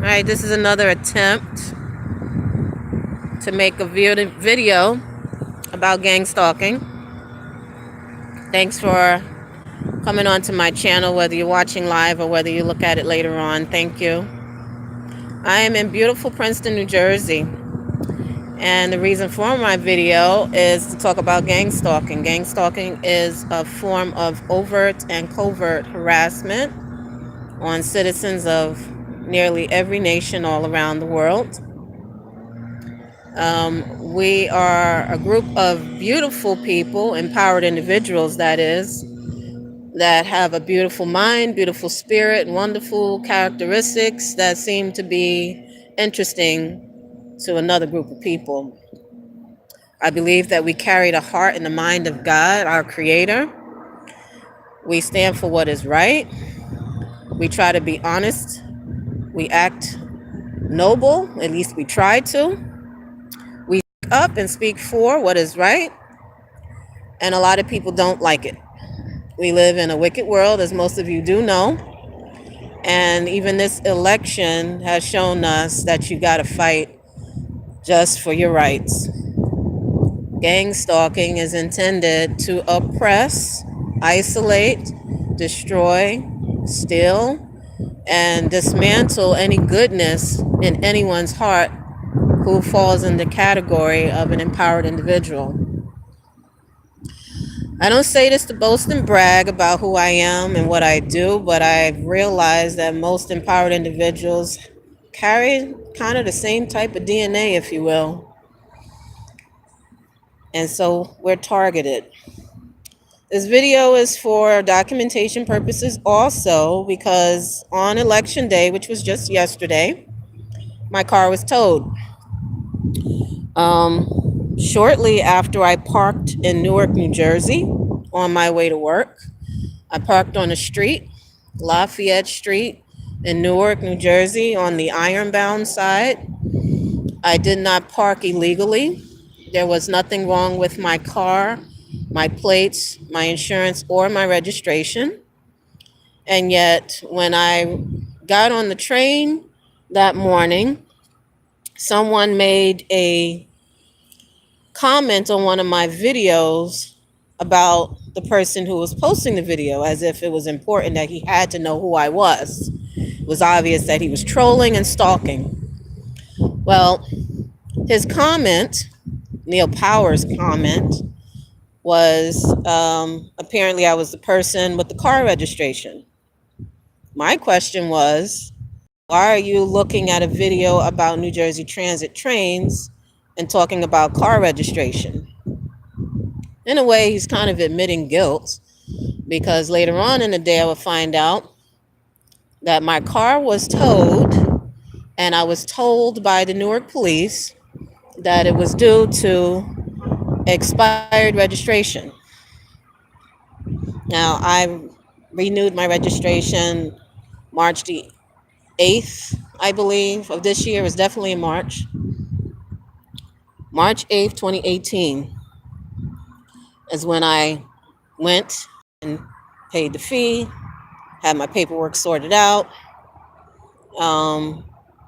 Alright, this is another attempt to make a video about gang stalking. Thanks for coming onto my channel, whether you're watching live or whether you look at it later on. Thank you. I am in beautiful Princeton, New Jersey. And the reason for my video is to talk about gang stalking. Gang stalking is a form of overt and covert harassment on citizens of nearly every nation all around the world. We are a group of beautiful people, empowered individuals, that is, that have a beautiful mind, beautiful spirit, and wonderful characteristics that seem to be interesting to another group of people. I believe that we carry the heart and the mind of God, our Creator. We stand for what is right. We try to be honest. We act noble, at least we try to. We speak up and speak for what is right, and a lot of people don't like it. We live in a wicked world, as most of you do know, and even this election has shown us that you got to fight just for your rights. Gang stalking is intended to oppress, isolate, destroy, steal, and dismantle any goodness in anyone's heart who falls in the category of an empowered individual. I don't say this to boast and brag about who I am and what I do, but I've realized that most empowered individuals carry kind of the same type of DNA, if you will. And so we're targeted. This video is for documentation purposes also because on election day, which was just yesterday, my car was towed. Shortly after I parked in Newark, New Jersey, on my way to work, I parked on a street, Lafayette Street in Newark, New Jersey, on the ironbound side. I did not park illegally. There was nothing wrong with my car, my plates, my insurance, or my registration. And yet, when I got on the train that morning, someone made a comment on one of my videos about the person who was posting the video, as if it was important that he had to know who I was. It was obvious that he was trolling and stalking. Well, his comment, Neil Power's comment, was apparently I was the person with the car registration. My question was, why are you looking at a video about New Jersey Transit trains and talking about car registration? In a way, he's kind of admitting guilt, because later on in the day I would find out that my car was towed, and I was told by the Newark police that it was due to expired registration. Now, I renewed my registration March the 8th, I believe, of this year. It was definitely in March. March 8th, 2018 is when I went and paid the fee, had my paperwork sorted out.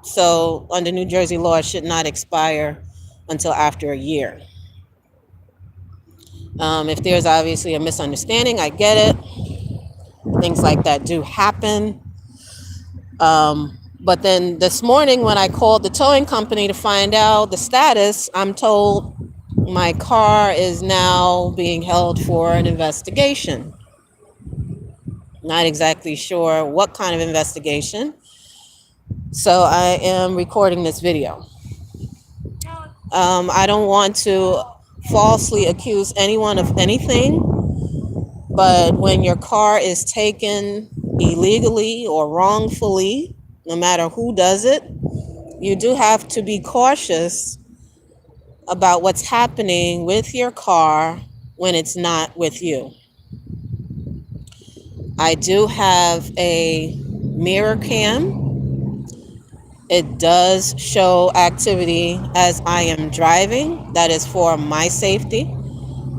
So under New Jersey law, it should not expire until after a year. If there's obviously a misunderstanding, I get it. Things like that do happen. But then this morning when I called the towing company to find out the status, I'm told my car is now being held for an investigation. Not exactly sure what kind of investigation. So I am recording this video. I don't want to falsely accuse anyone of anything, but when your car is taken illegally or wrongfully, no matter who does it, you do have to be cautious about what's happening with your car when it's not with you. I do have a mirror cam. It does show activity as I am driving. That is for my safety,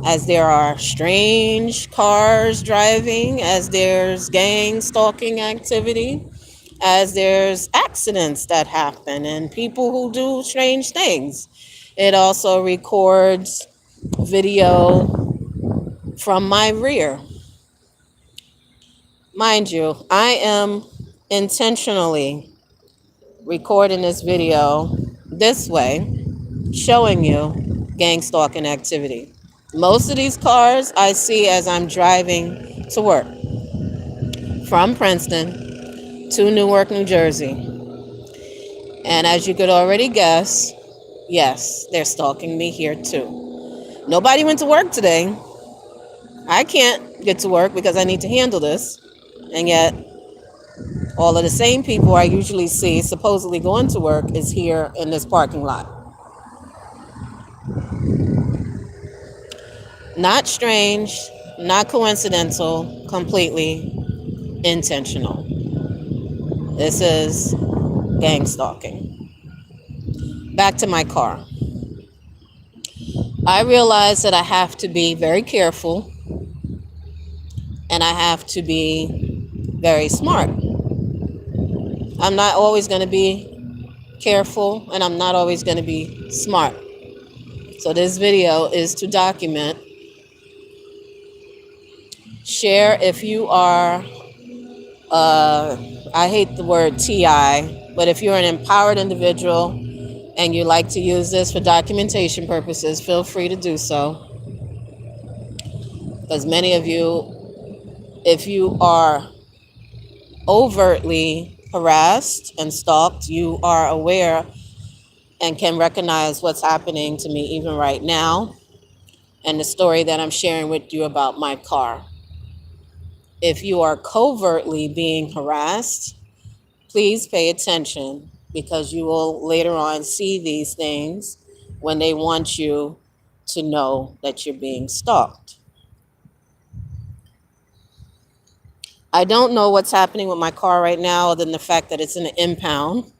as there are strange cars driving, as there's gang stalking activity. as there's accidents that happen and people who do strange things. It also records video from my rear. Mind you, I am intentionally recording this video this way, showing you gang stalking activity. Most of these cars I see as I'm driving to work from Princeton to Newark, New Jersey. And as you could already guess, yes, they're stalking me here too. Nobody went to work today. I can't get to work because I need to handle this. And yet, all of the same people I usually see supposedly going to work is here in this parking lot. Not strange, not coincidental, completely intentional. This is gang stalking. Back to my car. I realize that I have to be very careful and I have to be very smart. I'm not always going to be careful and I'm not always going to be smart. So this video is to document, share if you are, I hate the word TI, but if you're an empowered individual and you like to use this for documentation purposes, feel free to do so. Because many of you, if you are overtly harassed and stalked, you are aware and can recognize what's happening to me even right now and the story that I'm sharing with you about my car. If you are covertly being harassed, please pay attention because you will later on see these things when they want you to know that you're being stalked. I don't know what's happening with my car right now other than the fact that it's in an impound.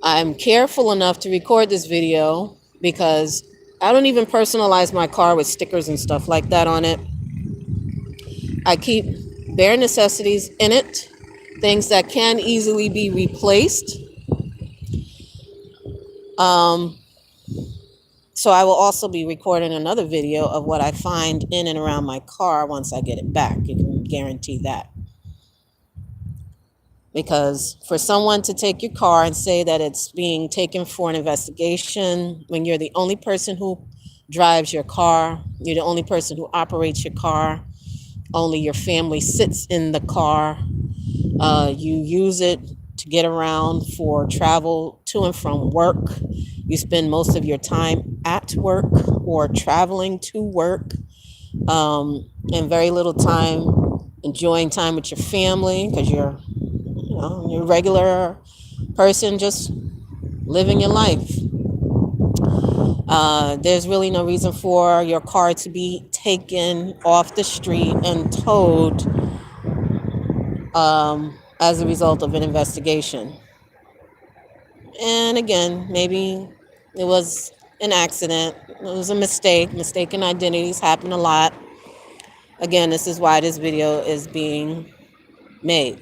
I'm careful enough to record this video because I don't even personalize my car with stickers and stuff like that on it. I keep bare necessities in it, things that can easily be replaced. So I will also be recording another video of what I find in and around my car once I get it back. You can guarantee that. Because for someone to take your car and say that it's being taken for an investigation when you're the only person who drives your car, you're the only person who operates your car, only your family sits in the car, you use it to get around for travel to and from work, you spend most of your time at work or traveling to work, and very little time enjoying time with your family because you're a regular person just living your life. There's really no reason for your car to be taken off the street and towed as a result of an investigation. And again, maybe it was an accident. It was a mistake. Mistaken identities happen a lot. Again, this is why this video is being made.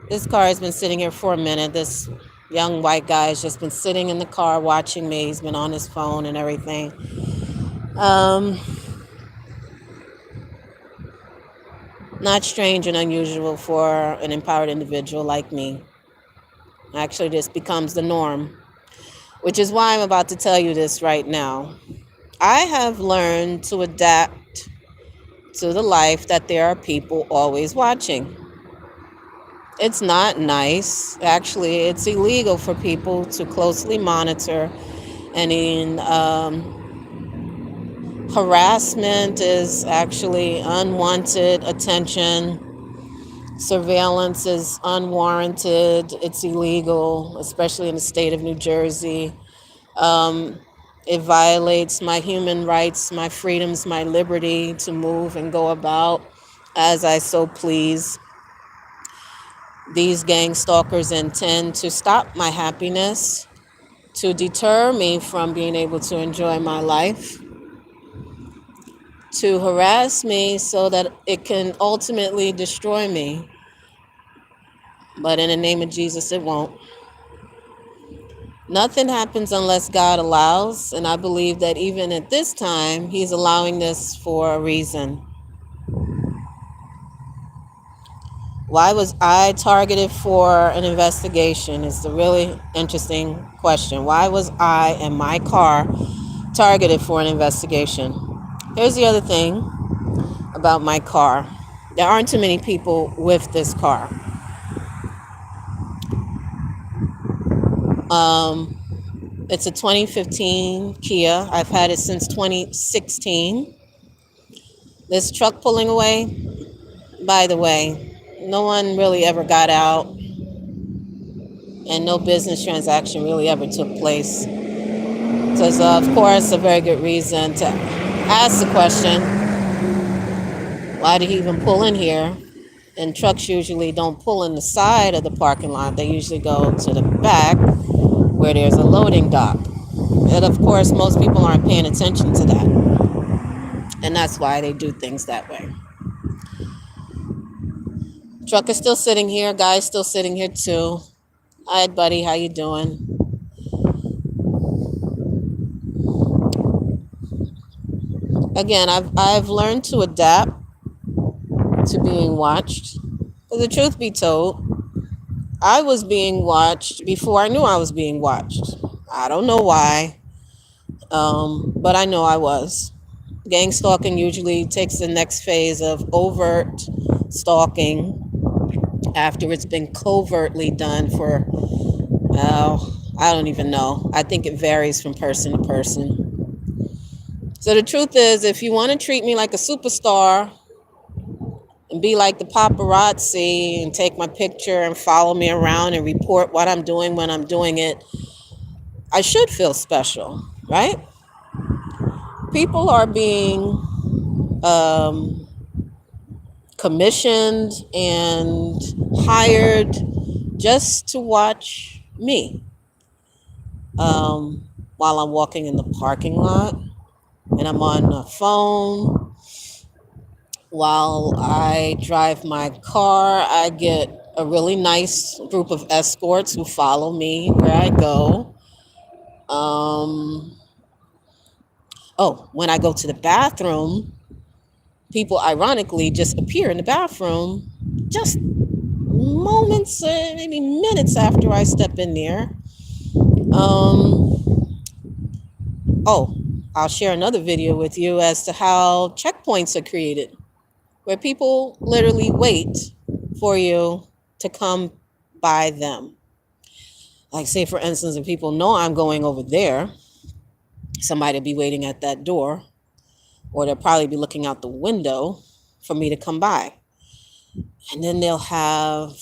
This car has been sitting here for a minute. This young white guy has just been sitting in the car watching me. He's been on his phone and everything. Not strange and unusual for an empowered individual like me. Actually, this becomes the norm, which is why I'm about to tell you this right now. I have learned to adapt to the life that there are people always watching. It's not nice. Actually, it's illegal for people to closely monitor. And in harassment is actually unwanted attention. Surveillance is unwarranted. It's illegal, especially in the state of New Jersey. It violates my human rights, my freedoms, my liberty to move and go about as I so please. These gang stalkers intend to stop my happiness, to deter me from being able to enjoy my life. to harass me so that it can ultimately destroy me. But in the name of Jesus, it won't. Nothing happens unless God allows, and I believe that even at this time, He's allowing this for a reason. Why was I targeted for an investigation? Is the really interesting question. Why was I and my car targeted for an investigation? Here's the other thing about my car. There aren't too many people with this car. It's a 2015 Kia. I've had it since 2016. This truck pulling away, by the way, no one really ever got out, and no business transaction really ever took place. So it's, of course, a very good reason to ask the question, why did he even pull in here? And trucks usually don't pull in the side of the parking lot. They usually go to the back where there's a loading dock. And of course, most people aren't paying attention to that. And that's why they do things that way. Truck is still sitting here. Guy's still sitting here too. Hi, buddy. How you doing? Again, I've learned to adapt to being watched. But the truth be told, I was being watched before I knew I was being watched. I don't know why, but I know I was. Gang stalking usually takes the next phase of overt stalking after it's been covertly done for, I don't even know. I think it varies from person to person. So the truth is, if you want to treat me like a superstar and be like the paparazzi and take my picture and follow me around and report what I'm doing when I'm doing it, I should feel special, right? People are being commissioned and hired just to watch me while I'm walking in the parking lot and I'm on the phone. While I drive my car, I get a really nice group of escorts who follow me where I go. When I go to the bathroom, people ironically just appear in the bathroom just moments, maybe minutes after I step in there. I'll share another video with you as to how checkpoints are created, where people literally wait for you to come by them. Like, say, for instance, if people know I'm going over there, somebody will be waiting at that door, or they'll probably be looking out the window for me to come by. And then they'll have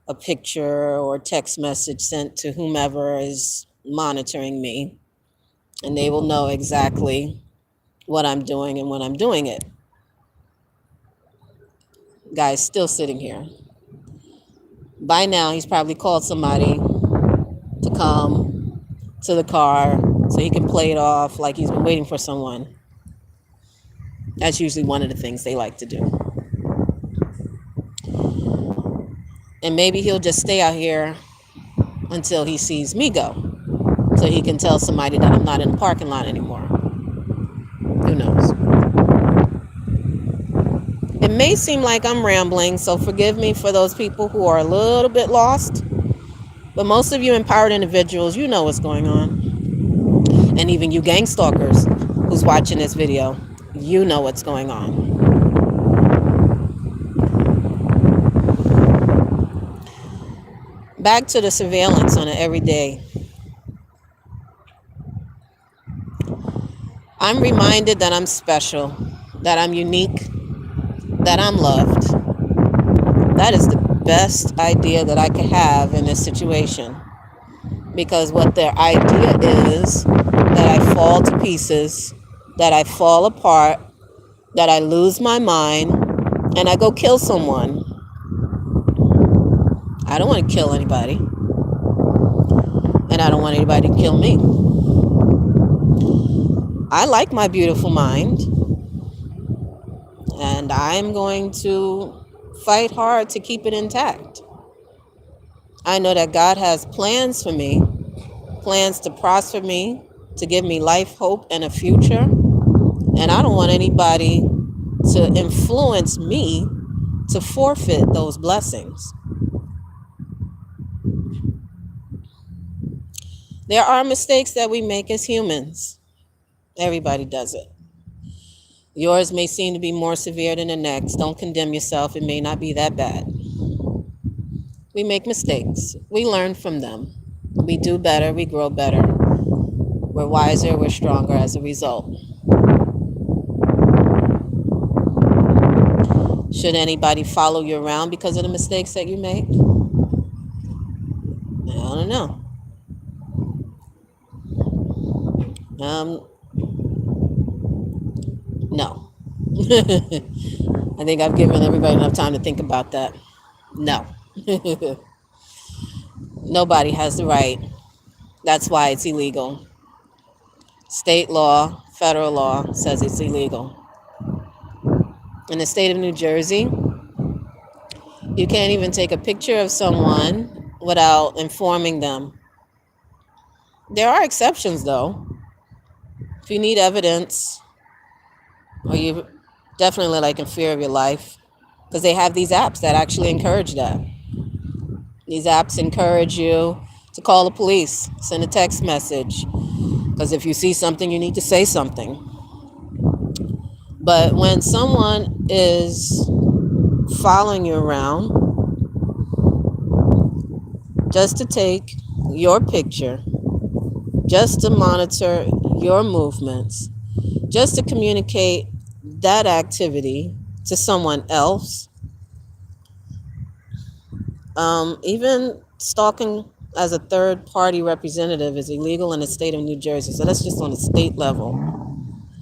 a picture or text message sent to whomever is monitoring me, and they will know exactly what I'm doing and when I'm doing it. Guy's still sitting here. By now, he's probably called somebody to come to the car so he can play it off like he's been waiting for someone. That's usually one of the things they like to do. And maybe he'll just stay out here until he sees me go, so he can tell somebody that I'm not in the parking lot anymore. Who knows? It may seem like I'm rambling, so forgive me for those people who are a little bit lost. But most of you empowered individuals, you know what's going on. And even you gang stalkers who's watching this video, you know what's going on. Back to the surveillance on an everyday. I'm reminded that I'm special, that I'm unique, that I'm loved. That is the best idea that I could have in this situation. Because what their idea is that I fall to pieces, that I fall apart, that I lose my mind, and I go kill someone. I don't want to kill anybody. And I don't want anybody to kill me. I like my beautiful mind. And I'm going to fight hard to keep it intact. I know that God has plans for me, plans to prosper me, to give me life, hope, and a future. And I don't want anybody to influence me to forfeit those blessings. There are mistakes that we make as humans. Everybody does it. Yours may seem to be more severe than the next. Don't condemn yourself. It may not be that bad. We make mistakes. We learn from them. We do better. We grow better. We're wiser. We're stronger as a result. Should anybody follow you around because of the mistakes that you make? I don't know. Um, no. I think I've given everybody enough time to think about that. No. Nobody has the right. That's why it's illegal. State law, federal law says it's illegal. In the state of New Jersey, you can't even take a picture of someone without informing them. There are exceptions, though. If you need evidence or you definitely like in fear of your life, because they have these apps that actually encourage that. These apps encourage you to call the police, send a text message, because if you see something, you need to say something. But when someone is following you around just to take your picture, just to monitor your movements, just to communicate that activity to someone else, even stalking as a third party representative is illegal in the state of New Jersey. So that's just on the state level.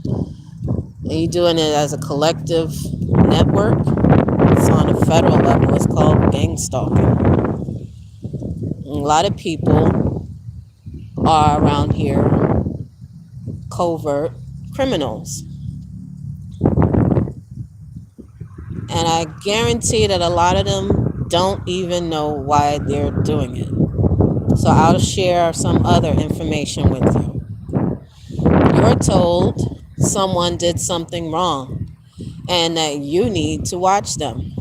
And you're doing it as a collective network. It's on a federal level. It's called gang stalking. A lot of people are around here covert criminals. And I guarantee that a lot of them don't even know why they're doing it. So I'll share some other information with you. You're told someone did something wrong and that you need to watch them.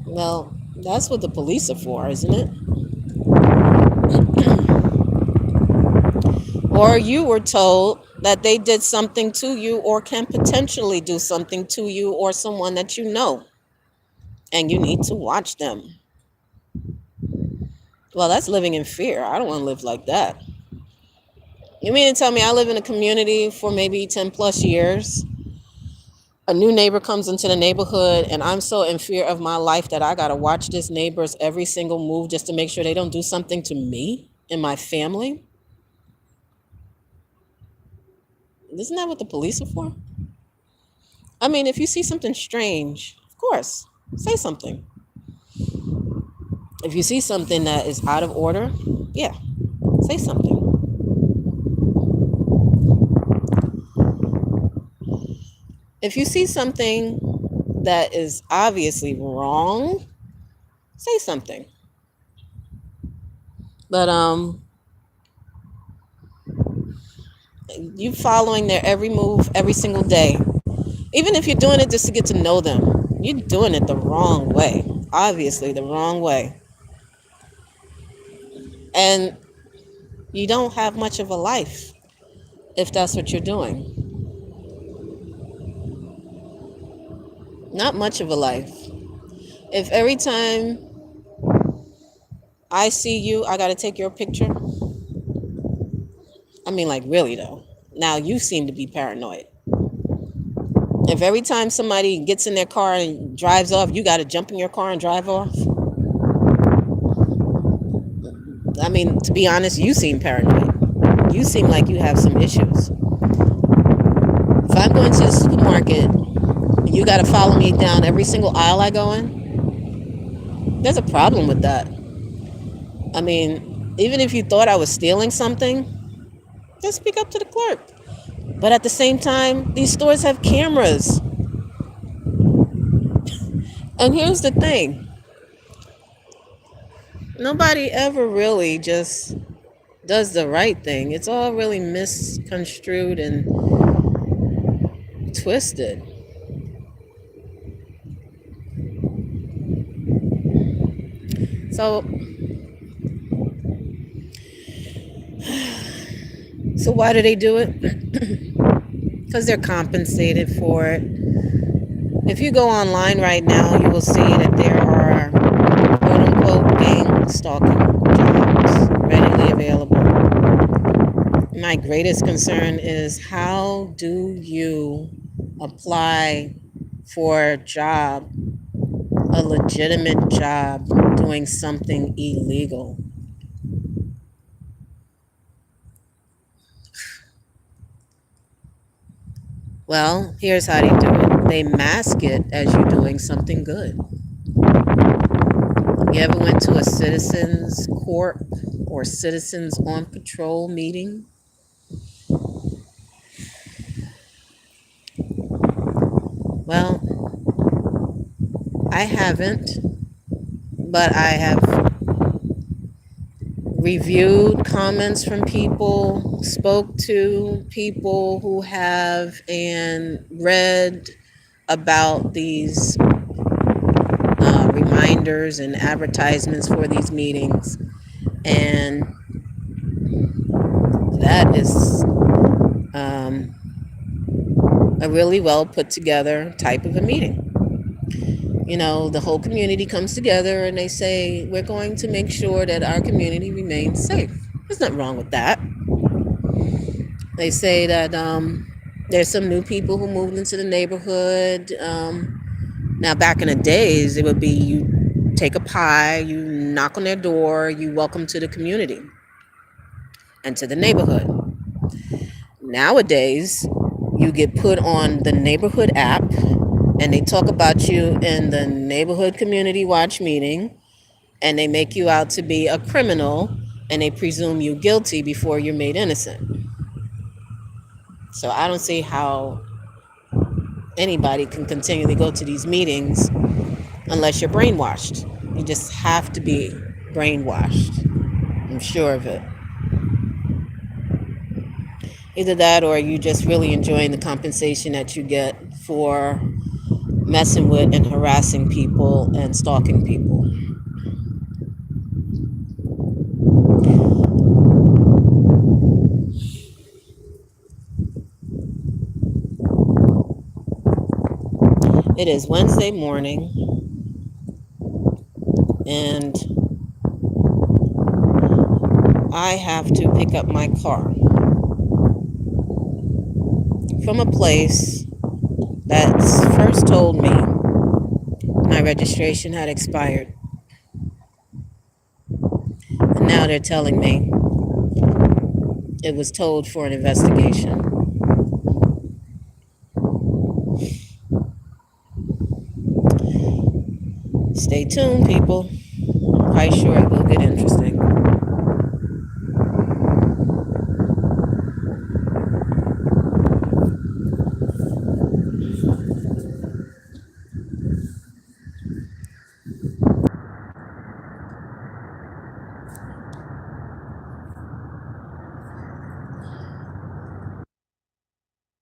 Well, that's what the police are for, isn't it? Or you were told that they did something to you or can potentially do something to you or someone that you know, and you need to watch them. Well, that's living in fear. I don't want to live like that. You mean to tell me I live in a community for maybe 10 plus years? A new neighbor comes into the neighborhood and I'm so in fear of my life that I got to watch this neighbor's every single move just to make sure they don't do something to me and my family? Isn't that what the police are for? I mean, if you see something strange, of course, say something. If you see something that is out of order, yeah, say something. If you see something that is obviously wrong, say something. But you following their every move every single day, even if you're doing it just to get to know them, you're doing it the wrong way. Obviously, the wrong way. And you don't have much of a life if that's what you're doing. Not much of a life. If every time I see you, I got to take your picture. I mean, like, really, though. Now you seem to be paranoid. If every time somebody gets in their car and drives off, you got to jump in your car and drive off. I mean, to be honest, you seem paranoid. You seem like you have some issues. If I'm going to the supermarket and you got to follow me down every single aisle I go in, there's a problem with that. I mean, even if you thought I was stealing something, just speak up to the clerk. But at the same time, these stores have cameras. And here's the thing, nobody ever really just does the right thing. It's all really misconstrued and twisted. So, so why do they do it? Because they're compensated for it. If you go online right now, you will see that there are quote unquote gang stalking jobs readily available. My greatest concern is, how do you apply for a job, a legitimate job, doing something illegal? Well, here's how they do it. They mask it as you're doing something good. You ever went to a citizens court or citizens on patrol meeting? Well, I haven't, but I have reviewed comments from people, spoke to people who have, and read about these reminders and advertisements for these meetings. And that is um, a really well put together type of a meeting. The whole community comes together and they say, we're going to make sure that our community remains safe. There's nothing wrong with that. They say that there's some new people who moved into the neighborhood. Now, back in the days, it would be you take a pie, you knock on their door, you welcome to the community and to the neighborhood. Nowadays, you get put on the neighborhood app and they talk about you in the neighborhood community watch meeting, and they make you out to be a criminal, and they presume you guilty before you're made innocent. So I don't see how anybody can continually go to these meetings unless you're brainwashed. You just have to be brainwashed. I'm sure of it. Either that, or you just really enjoying the compensation that you get for messing with and harassing people and stalking people. It is Wednesday morning, and I have to pick up my car from a place that first told me my registration had expired. And now they're telling me it was told for an investigation. Stay tuned, people. I'm quite sure it will get interesting.